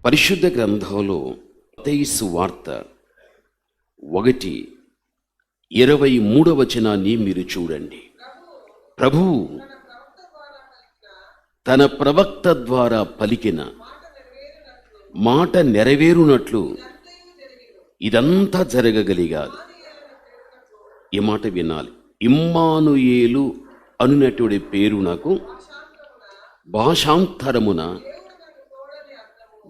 పరిశుద్ధ గ్రంథంలో మత్తయి సువార్త 1:23 మీరు చూడండి. ప్రభువు తన ప్రవక్త ద్వారా పలికిన మాట నెరవేరునట్లు ఇదంతా జరగగలిగాదు. ఈ మాట వినాలి. ఇమ్మానుయేలు అనునటువంటి పేరు నాకు భాషాంతరమున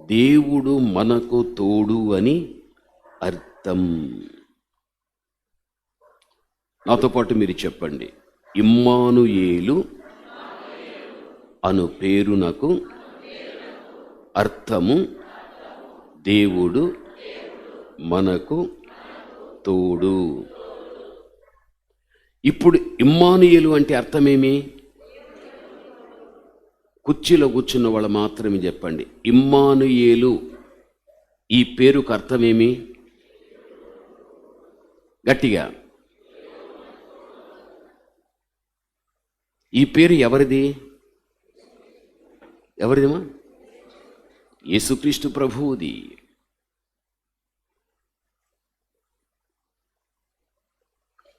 దేవుడు మనకు తోడు అని అర్థం. నాతో పాటు మీరు చెప్పండి. ఇమ్మానుయేలు అను పేరునకు అర్థము దేవుడు మనకు తోడు. ఇప్పుడు ఇమ్మానుయేలు అంటే అర్థమేమి? కుర్చీలో కూర్చున్న వాళ్ళు మాత్రమే చెప్పండి. ఇమ్మానుయేలు ఈ పేరుకు అర్థమేమి? గట్టిగా. ఈ పేరు ఎవరిది? ఎవరిదిమా? యేసుక్రీస్తు ప్రభువుది.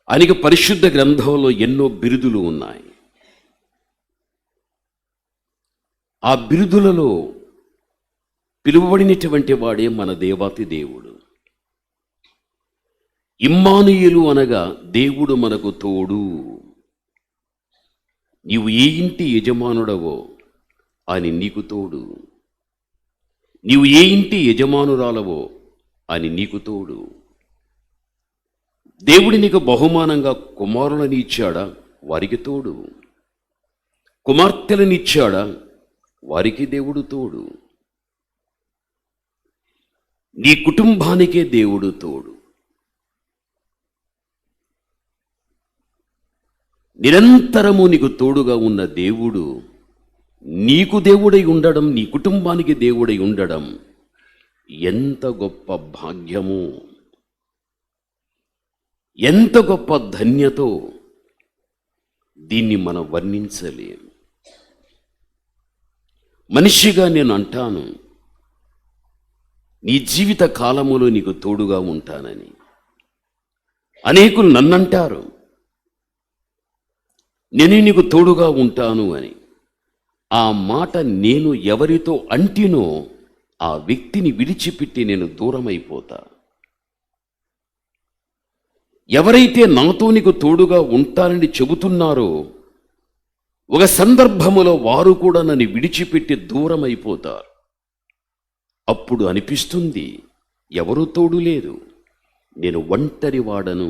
ఆయనకి పరిశుద్ధ గ్రంథంలో ఎన్నో బిరుదులు ఉన్నాయి. ఆ బిరుదులలో పిలువబడినటువంటి వాడే మన దేవాతి దేవుడు. ఇమ్మానుయేలు అనగా దేవుడు మనకు తోడు. నీవు ఏ ఇంటి యజమానుడవో ఆయన నీకు తోడు. నీవు ఏ ఇంటి యజమానురాలవో ఆయన నీకు తోడు. దేవుడి నీకు బహుమానంగా కుమారులని ఇచ్చాడా? వారికి తోడు. కుమార్తెలను ఇచ్చాడా? వారికి దేవుడు తోడు. నీ కుటుంబానికే దేవుడు తోడు. నిరంతరము నీకు తోడుగా ఉన్న దేవుడు నీకు దేవుడై ఉండడం, నీ కుటుంబానికి దేవుడై ఉండడం ఎంత గొప్ప భాగ్యము, ఎంత గొప్ప ధన్యతో దీన్ని మనం వర్ణించలేం. మనిషిగా నేను అంటాను, నీ జీవిత కాలములో నీకు తోడుగా ఉంటానని. అనేకులు నన్నంటారు, నేను నీకు తోడుగా ఉంటాను అని. ఆ మాట నేను ఎవరితో అంటినో ఆ వ్యక్తిని విడిచిపెట్టి నేను దూరమైపోతా. ఎవరైతే నాతో నీకు తోడుగా ఉంటానని చెబుతున్నారో ఒక సందర్భములో వారు కూడా నన్ను విడిచిపెట్టి దూరం అయిపోతారు. అప్పుడు అనిపిస్తుంది, ఎవరు తోడు లేదు, నేను ఒంటరి వాడను,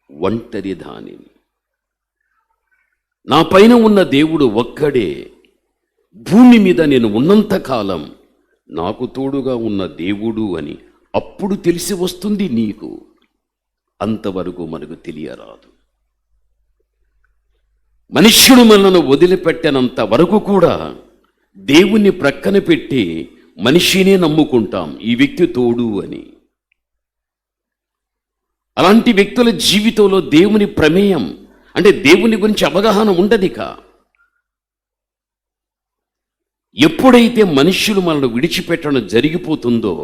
ఒంటరి దానిని. నా పైన ఉన్న దేవుడు ఒక్కడే. భూమి మీద నేను ఉన్నంతకాలం నాకు తోడుగా ఉన్న దేవుడు అని అప్పుడు తెలిసి వస్తుంది నీకు. అంతవరకు మనకు తెలియరాదు. మనుష్యుడు మనను వదిలిపెట్టనంత వరకు కూడా దేవుణ్ణి ప్రక్కన పెట్టి మనిషినే నమ్ముకుంటాం, ఈ వ్యక్తి తోడు అని. అలాంటి వ్యక్తుల జీవితంలో దేవుని ప్రమేయం అంటే దేవుని గురించి అవగాహన ఉండదిక. ఎప్పుడైతే మనుష్యులు మనల్ని విడిచిపెట్టడం జరిగిపోతుందో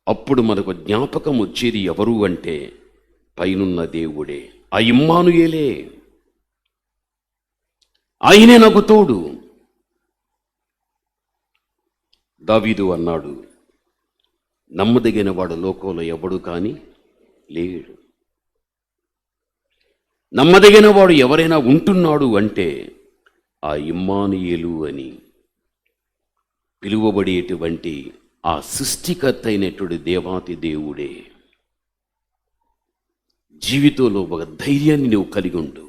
అప్పుడు మనకు జ్ఞాపకం వచ్చేది ఎవరు అంటే పైనున్న దేవుడే, ఆ ఇమ్మానుయేలే. ఆయనే నాకు తోడు. దావీదు అన్నాడు, నమ్మదగిన వాడు లోకంలో ఎవడు కానీ లేడు. నమ్మదగిన వాడు ఎవరైనా ఉంటున్నాడు అంటే ఆ ఇమ్మానుయేలు అని పిలువబడేటువంటి ఆ సృష్టికర్త అయినటువంటి దేవాతి దేవుడే. జీవితంలో ఒక ధైర్యాన్ని నువ్వు కలిగి ఉండు.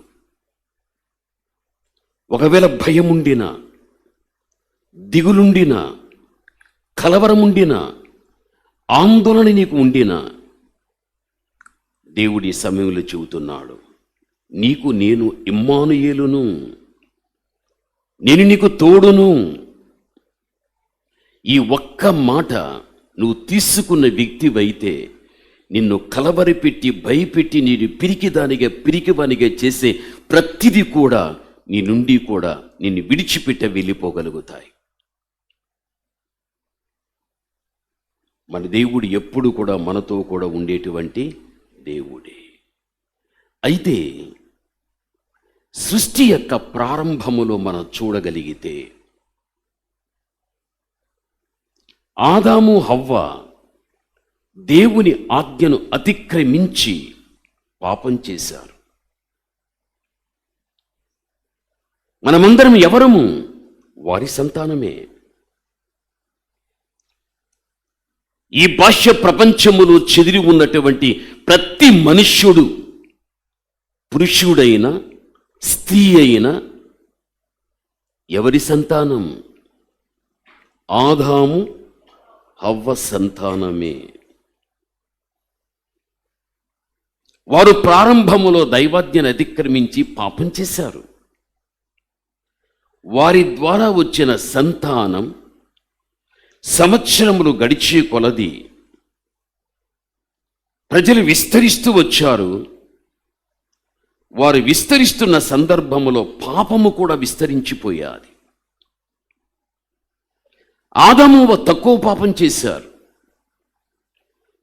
ఒకవేళ భయం ఉండినా, దిగులుండినా, కలవరముండినా, ఆందోళన నీకు ఉండినా, దేవుడి సమయంలో చెబుతున్నాడు, నీకు నేను ఇమ్మానుయేలును, నేను నీకు తోడును. ఈ ఒక్క మాట నువ్వు తీసుకున్న వ్యక్తివైతే నిన్ను కలవరపెట్టి భయపెట్టి నేను పిరికివానిగా చేసే ప్రతిదీ కూడా నీ నుండి కూడా నిన్ను విడిచిపెట్టి వెళ్ళిపోగలుగుతాయి. మన దేవుడు ఎప్పుడు కూడా మనతో కూడా ఉండేటువంటి దేవుడే. అయితే సృష్టి యొక్క ప్రారంభములో మనం చూడగలిగితే ఆదాము హవ్వ దేవుని ఆజ్ఞను అతిక్రమించి పాపం చేశారు. మనమందరం ఎవరము? వారి సంతానమే. ఈ బాహ్య ప్రపంచములో చెదిరి ఉన్నటువంటి ప్రతి మనుష్యుడు, పురుషుడైనా స్త్రీ అయినా ఎవరి సంతానం? ఆదాము హవ్వ సంతానమే. వారు ప్రారంభములో దైవాజ్ఞను అతిక్రమించి పాపం చేశారు. వారి ద్వారా వచ్చిన సంతానం సంవత్సరములు గడిచే కొలది ప్రజలు విస్తరిస్తూ వచ్చారు. వారు విస్తరిస్తున్న సందర్భములో పాపము కూడా విస్తరించిపోయాది. ఆదాము తక్కువ పాపం చేశారు.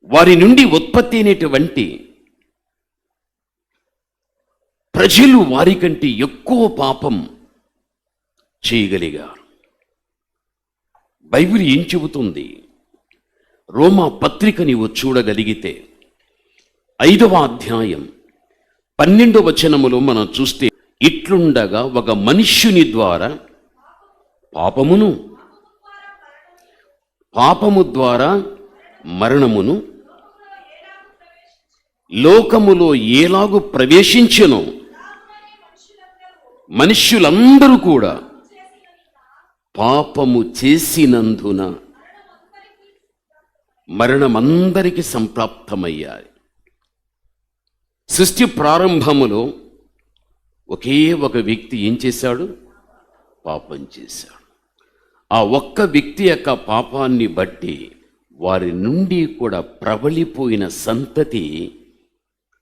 వారి నుండి ఉత్పత్తి అయినటువంటి ప్రజలు వారికంటే ఎక్కువ పాపం చేయగలిగారు. బైబిల్ ఏం చెబుతుంది? రోమా పత్రిక నీవు చూడగలిగితే 5వ అధ్యాయం 12వ వచనములో మనం చూస్తే, ఇట్లుండగా ఒక మనుష్యుని ద్వారా పాపము ద్వారా మరణమును లోకములో ఏలాగు ప్రవేశించెనో మనుష్యులందరూ కూడా పాపము చేసినందున మరణమందరికీ సంప్రాప్తమయ్యాయి. సృష్టి ప్రారంభములో ఒకే ఒక వ్యక్తి ఏం చేశాడు? పాపం చేశాడు. ఆ ఒక్క వ్యక్తి యొక్క పాపాన్ని బట్టి వారి నుండి కూడా ప్రబలిపోయిన సంతతి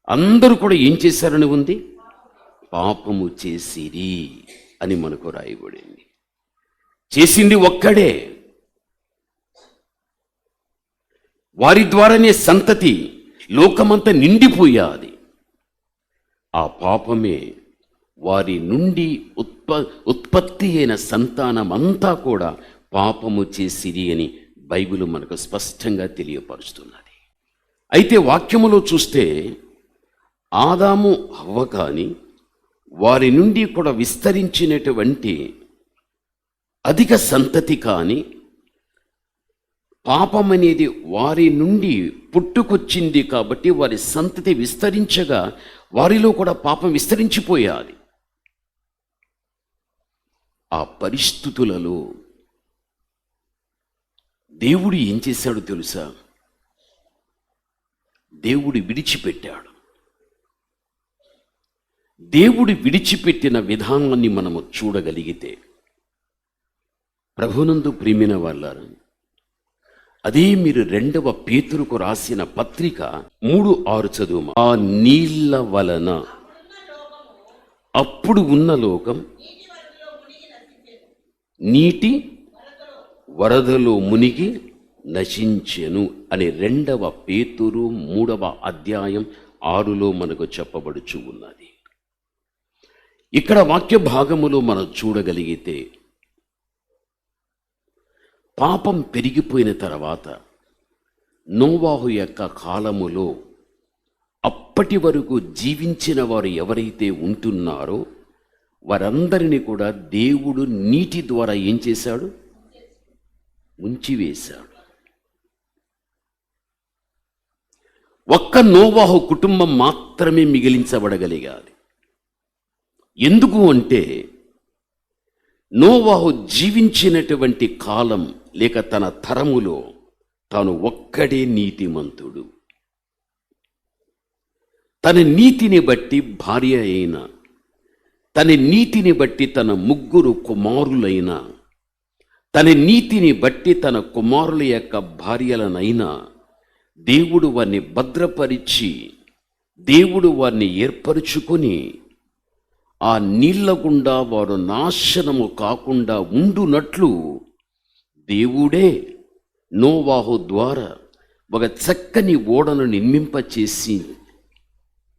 అందరూ కూడా ఏం చేశారని ఉంది? పాపము చేసిరి అని మనకు రాయబడింది. చేసింది ఒక్కడే. వారి ద్వారానే సంతతి లోకమంతా నిండిపోయాది. ఆ పాపమే వారి నుండి ఉత్పత్తి అయిన సంతానమంతా కూడా పాపము చేసిరి అని బైబిల్ మనకు స్పష్టంగా తెలియపరుస్తున్నది. అయితే వాక్యములో చూస్తే ఆదాము హవ్వ కానీ వారి నుండి కూడా విస్తరించినటువంటి అధిక సంతతి కానీ పాపం అనేది వారి నుండి పుట్టుకొచ్చింది కాబట్టి వారి సంతతి విస్తరించగా వారిలో కూడా పాపం విస్తరించిపోయాది. ఆ పరిస్థితులలో దేవుడు ఏం చేశాడో తెలుసా? దేవుడు విడిచిపెట్టాడు. దేవుడు విడిచిపెట్టిన విధానాన్ని మనము చూడగలిగితే, ప్రభునందు ప్రియమైన వాళ్ళారా, అదే మీరు 2వ పేతురుకు రాసిన పత్రిక 3:6 చదువు. ఆ నీళ్ల వలన అప్పుడు ఉన్న లోకం నీటి వరదలో మునిగి నశించెను అని 2వ పేతురు 3వ అధ్యాయం 6లో మనకు చెప్పబడుచు ఉన్నది. ఇక్కడ వాక్య భాగములో మనం చూడగలిగితే, పాపం పెరిగిపోయిన తర్వాత నోవాహు యొక్క కాలములో అప్పటి వరకు జీవించిన వారు ఎవరైతే ఉంటున్నారో వారందరినీ కూడా దేవుడు నీటి ద్వారా ఏం చేశాడు? ముంచివేశాడు. ఒక్క నోవాహు కుటుంబం మాత్రమే మిగిలించబడగలిగాది. ఎందుకు అంటే నోవాహు జీవించినటువంటి కాలం లేక తన తరములో తాను ఒక్కడే నీతిమంతుడు. తన నీతిని బట్టి భార్య అయినా, తన నీతిని బట్టి తన 3 కుమారులైనా, తన నీతిని బట్టి తన కుమారుల యొక్క భార్యలనైనా దేవుడు వారిని భద్రపరిచి, దేవుడు వారిని ఏర్పరుచుకొని ఆ నీళ్ల గుండా వారు నాశనము కాకుండా ఉండునట్లు దేవుడే నోవాహు ద్వారా ఒక చక్కని ఓడను నిర్మింపచేసి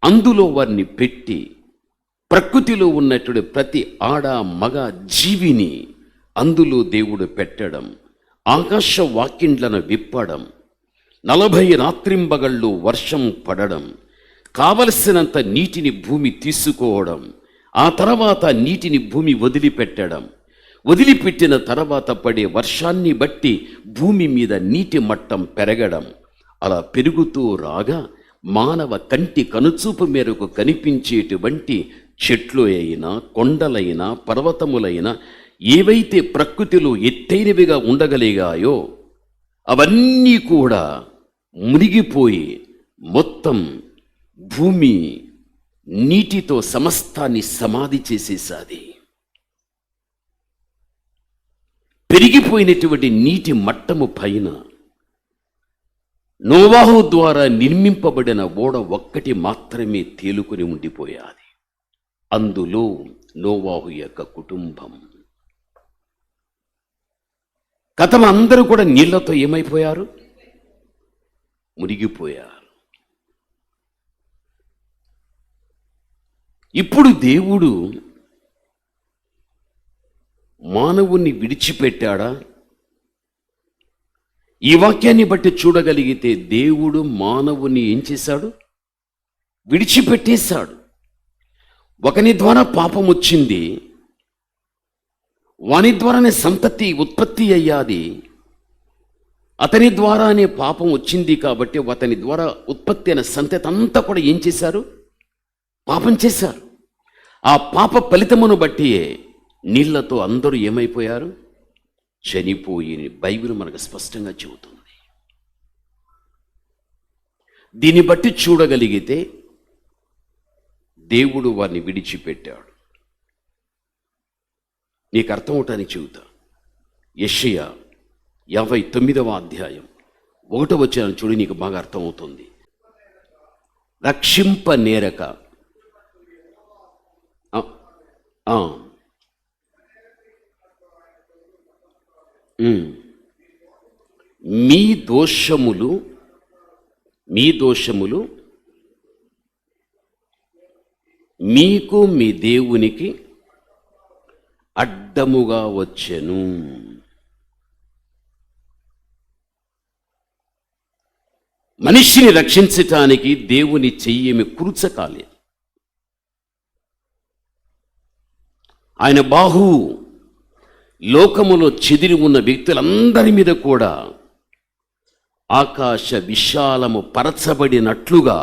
అందులో వారిని పెట్టి ప్రకృతిలో ఉన్నటువంటి ప్రతి ఆడ మగ జీవిని అందులో దేవుడు పెట్టడం, ఆకాశ వాకిండ్లను విప్పడం, 40 రాత్రింబగళ్ళు వర్షం పడడం, కావలసినంత నీటిని భూమి తీసుకోవడం, ఆ తర్వాత నీటిని భూమి వదిలిపెట్టడం, వదిలిపెట్టిన తర్వాత పడే వర్షాన్ని బట్టి భూమి మీద నీటి మట్టం పెరగడం, అలా పెరుగుతూ రాగా మానవ కంటి కనుచూపు మేరకు కనిపించేటువంటి చెట్లు అయినా కొండలైనా పర్వతములైనా ఏవైతే ప్రకృతిలో ఎత్తైనవిగా ఉండగలిగాయో అవన్నీ కూడా మునిగిపోయి మొత్తం భూమి నీటితో సమస్తాన్ని సమాధి చేసేసాది. పెరిగిపోయినటువంటి నీటి మట్టము పైన నోవాహు ద్వారా నిర్మింపబడిన ఓడ ఒక్కటి మాత్రమే తేలుకొని ఉండిపోయాది. అందులో నోవాహు యొక్క కుటుంబం. కథం అందరూ కూడా నీళ్లతో ఏమైపోయారు? మునిగిపోయారు. ఇప్పుడు దేవుడు మానవుణ్ణి విడిచిపెట్టాడా? ఈ వాక్యాన్ని బట్టి చూడగలిగితే దేవుడు మానవుని ఏం చేశాడు? విడిచిపెట్టేశాడు. ఒకని ద్వారా పాపం వచ్చింది, వాని ద్వారానే సంతతి ఉత్పత్తి అయ్యాది. అతని ద్వారానే పాపం వచ్చింది కాబట్టి అతని ద్వారా ఉత్పత్తి అయిన సంతతి అంతా కూడా ఏం చేశారు? పాపం చేశారు. ఆ పాప ఫలితమును బట్టి నీళ్లతో అందరూ ఏమైపోయారు? చనిపోయి బైబిల్ మనకు స్పష్టంగా చెబుతుంది. దీన్ని బట్టి చూడగలిగితే దేవుడు వారిని విడిచిపెట్టాడు. నీకు అర్థం అవటానికి చెబుతా. యెషయా 59వ అధ్యాయం 1వ వచనం చూడు, నీకు బాగా అర్థమవుతుంది. రక్షింప నేరక మీ దోషములు మీకు మీ దేవునికి అడ్డముగా వచ్చెను. మనిషిని రక్షించటానికి దేవుని చెయ్యేమి కురుచకాలేదు. ఆయన బాహు లోకములో చెదిరి ఉన్న వ్యక్తులందరి మీద కూడా ఆకాశ విశాలము పరచబడినట్లుగా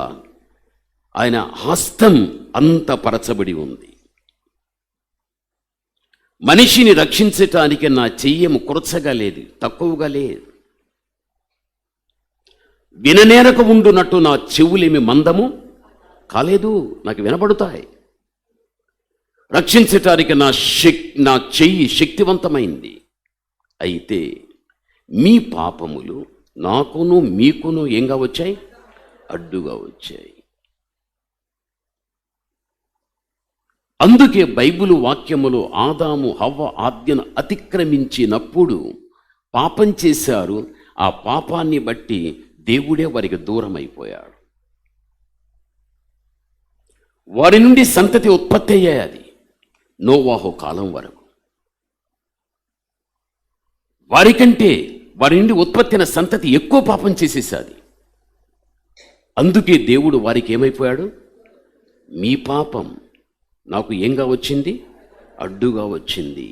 ఆయన హస్తం అంత పరచబడి ఉంది. మనిషిని రక్షించటానికి నా చెయ్యము కురచగా లేదు, తక్కువగా లేదు. విననేరక ఉండునట్టు నా చెవులేమి మందము కాలేదు, నాకు వినబడుతాయి. రక్షించటానికి నా చెయ్యి శక్తివంతమైంది. అయితే మీ పాపములు నాకును మీకును ఏంగా వచ్చాయి? అడ్డుగా వచ్చాయి. అందుకే బైబిలు వాక్యములో ఆదాము హవ్వ ఆజ్ఞను అతిక్రమించినప్పుడు పాపం చేశారు. ఆ పాపాన్ని బట్టి దేవుడే వారికి దూరం అయిపోయాడు. వారి నుండి సంతతి ఉత్పత్తి అయ్యాది నోవాహు కాలం వరకు. వారి నుండి ఉత్పత్తి అయిన సంతతి ఎక్కువ పాపం చేసేసాది. అందుకే దేవుడు వారికి ఏమైపోయాడు? మీ పాపం నాకు ఏంగా వచ్చింది? అడ్డుగా వచ్చింది.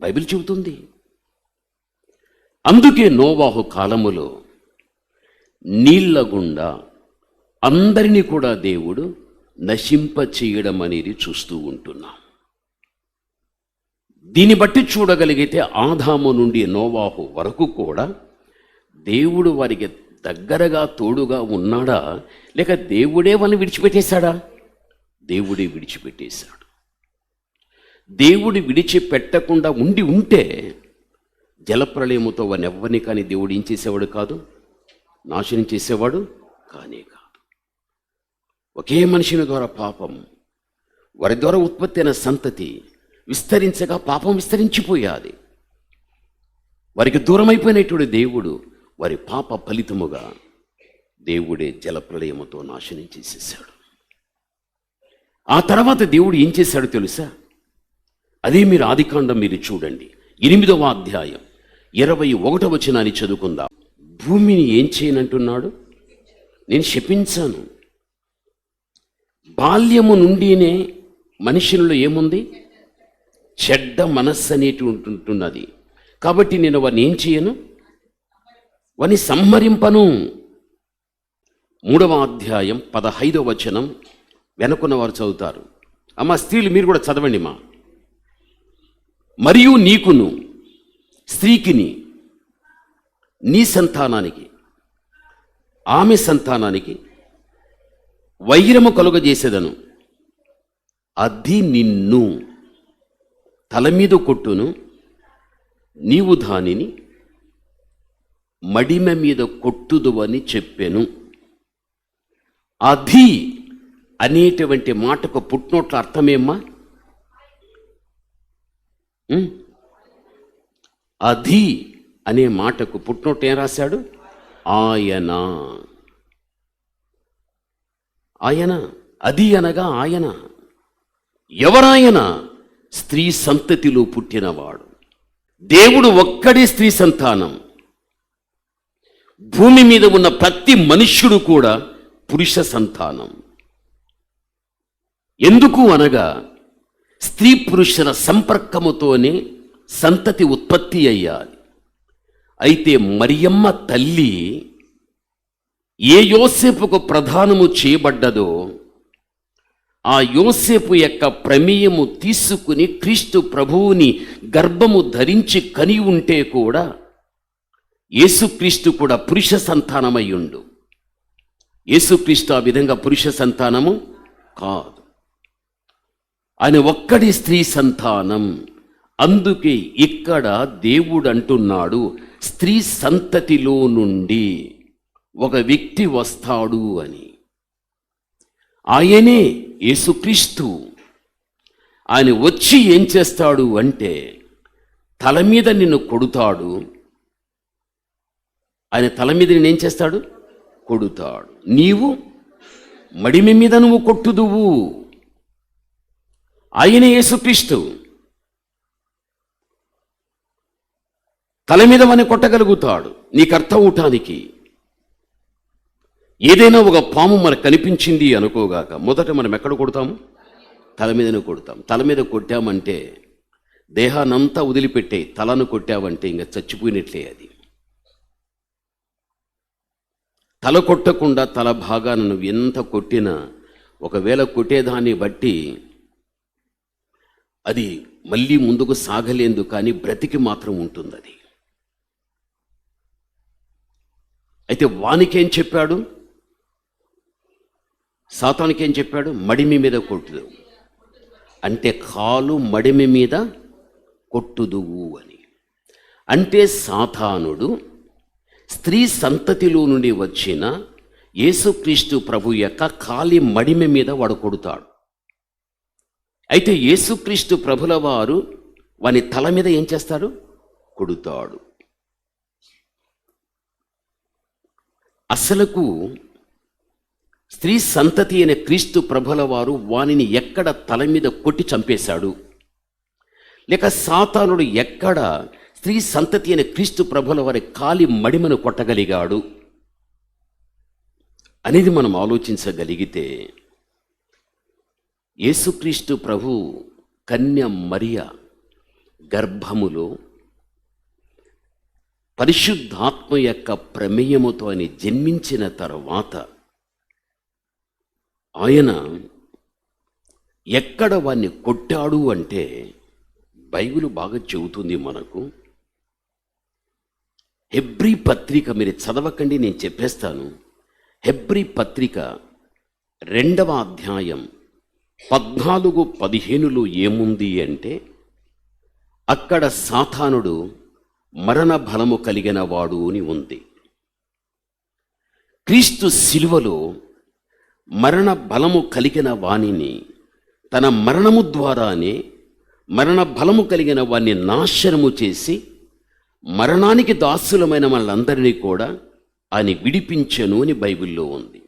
బైబిల్ చెబుతుంది. అందుకే నోవాహు కాలములో నీళ్ల గుండా అందరినీ కూడా దేవుడు నశింప చేయడం అనేది చూస్తూ ఉంటున్నాం. దీన్ని బట్టి చూడగలిగితే ఆదాము నుండి నోవాహు వరకు కూడా దేవుడు వారికి దగ్గరగా తోడుగా ఉన్నాడా, లేక దేవుడే వాళ్ళని విడిచిపెట్టేశాడా? దేవుడే విడిచిపెట్టేశాడు. దేవుడు విడిచిపెట్టకుండా ఉంటే జలప్రళయముతో వారిని ఎవ్వరిని కానీ దేవుడు ఏం చేసేవాడు కాదు, నాశనం చేసేవాడు కానే కాదు. ఒకే మనిషిని ద్వారా పాపం, వారి ద్వారా ఉత్పత్తి అయిన సంతతి విస్తరించగా పాపం విస్తరించిపోయాది. వారికి దూరమైపోయినటువంటి దేవుడు వారి పాప ఫలితముగా దేవుడే జలప్రళయముతో నాశనం చేసేసాడు. ఆ తర్వాత దేవుడు ఏం చేశాడో తెలుసా? అదే మీరు ఆదికాండం మీరు చూడండి, 8వ అధ్యాయం 21వ వచనాన్ని చదువుకుందాం. భూమిని ఏం చేయనంటున్నాడు? నేను శపించాను. బాల్యము నుండినే మనుషుల్లో ఏముంది? చెడ్డ మనస్సు అనేటి ఉంటున్నది. కాబట్టి నేను వారిని ఏం చేయను? వారిని సంహరింపను. 3వ అధ్యాయం 15వ వచనం వెనుకున్న వారు చదువుతారు. అమ్మ స్త్రీలు మీరు కూడా చదవండి మా. మరియు నీకును స్త్రీకిని నీ సంతానానికి ఆమె సంతానానికి వైరము కలుగజేసేదను. అది నిన్ను తల మీద కొట్టును, నీవు దానిని మడిమ మీద కొట్టుదు అని చెప్పెను. అది అనేటువంటి మాటకు పుట్టినోట్ల అర్థమేమ్మా? అది అనే మాటకు పుట్టినోట్ ఏం రాశాడు? ఆయన. ఆయన, అది అనగా ఆయన. ఎవరాయన? స్త్రీ సంతతిలో పుట్టినవాడు. దేవుడు ఒక్కడే స్త్రీ సంతానం. భూమి మీద ఉన్న ప్రతి మనుష్యుడు కూడా పురుష సంతానం. ఎందుకు అనగా స్త్రీ పురుషుల సంపర్కముతోనే సంతతి ఉత్పత్తి అయ్యాలి. అయితే మరియమ్మ తల్లి ఏ యోసేపుకు ప్రధానము చేయబడ్డదో ఆ యోసేపు యొక్క ప్రమేయము తీసుకుని క్రీస్తు ప్రభువుని గర్భము ధరించి కని ఉంటే కూడా యేసుక్రీస్తు కూడా పురుష సంతానమయ్యుండు. యేసుక్రీస్తు ఆ విధంగా పురుష సంతానము కాదు. ఆయన ఒక్కడి స్త్రీ సంతానం. అందుకే ఇక్కడ దేవుడు అంటున్నాడు, స్త్రీ సంతతిలో నుండి ఒక వ్యక్తి వస్తాడు అని. ఆయనే యేసుక్రీస్తు. ఆయన వచ్చి ఏం చేస్తాడు అంటే తల మీద నిన్ను కొడుతాడు. ఆయన తల మీద నేనేం చేస్తాడు? కొడుతాడు. నీవు మడిమి మీద నువ్వు కొట్టుదువు. ఆయనే యేసుక్రీస్తు. తల మీద వాని కొట్టగలుగుతాడు. నీకు అర్థం అవటానికి ఏదైనా ఒక పాము మనకు కనిపించింది అనుకోగాక మొదట మనం ఎక్కడ కొడతాము? తల మీదనే కొడతాం. తల మీద కొట్టామంటే దేహాన్నంతా వదిలిపెట్టే, తలను కొట్టావంటే ఇంకా చచ్చిపోయినట్లే. అది తల కొట్టకుండా తల భాగాన్ని నువ్వు ఎంత కొట్టినా ఒకవేళ కొట్టేదాన్ని బట్టి అది మళ్ళీ ముందుకు సాగలేదు, కానీ బ్రతికి మాత్రం ఉంటుంది అది. అయితే వానికేం చెప్పాడు? సాతానుకేం చెప్పాడు? మడిమి మీద కొట్టుదు అంటే కాలు మడిమి మీద కొట్టుదువు అని. అంటే సాతానుడు స్త్రీ సంతతిలో నుండి వచ్చిన యేసుక్రీస్తు ప్రభు యొక్క కాలి మడిమి మీద వాడు కొడుతాడు. అయితే యేసుక్రీస్తు ప్రభుల వారు వాని తల మీద ఏం చేస్తాడు? కొడుతాడు. అసలుకు స్త్రీ సంతతి అయిన క్రీస్తు ప్రభుల వారు వానిని ఎక్కడ తల మీద కొట్టి చంపేశాడు, లేక సాతానుడు ఎక్కడ స్త్రీ సంతతి అయిన క్రీస్తు ప్రభుల వారి కాలి మడిమను కొట్టగలిగాడు అనేది మనం ఆలోచించగలిగితే, యేసుక్రీస్తు ప్రభు కన్య మరియ గర్భములో పరిశుద్ధాత్మ యొక్క ప్రమేయముతో ఆయన జన్మించిన తర్వాత ఆయన ఎక్కడ వాణ్ణి కొట్టాడు అంటే బైబిల్ బాగా చెబుతుంది మనకు. హెబ్రీ పత్రిక మీరు చదవకండి, నేను చెప్పేస్తాను. హెబ్రీ పత్రిక 2వ అధ్యాయం 14-15లో ఏముంది అంటే, అక్కడ సాతానుడు మరణ బలము కలిగిన వాడు అని ఉంది. క్రీస్తు శిలువలో మరణ బలము కలిగిన వానిని తన మరణము ద్వారానే మరణ బలము కలిగిన వాణ్ణి నాశనము చేసి మరణానికి దాసులమైన వాళ్ళందరినీ కూడా ఆయన విడిపించెను అని బైబిల్లో ఉంది.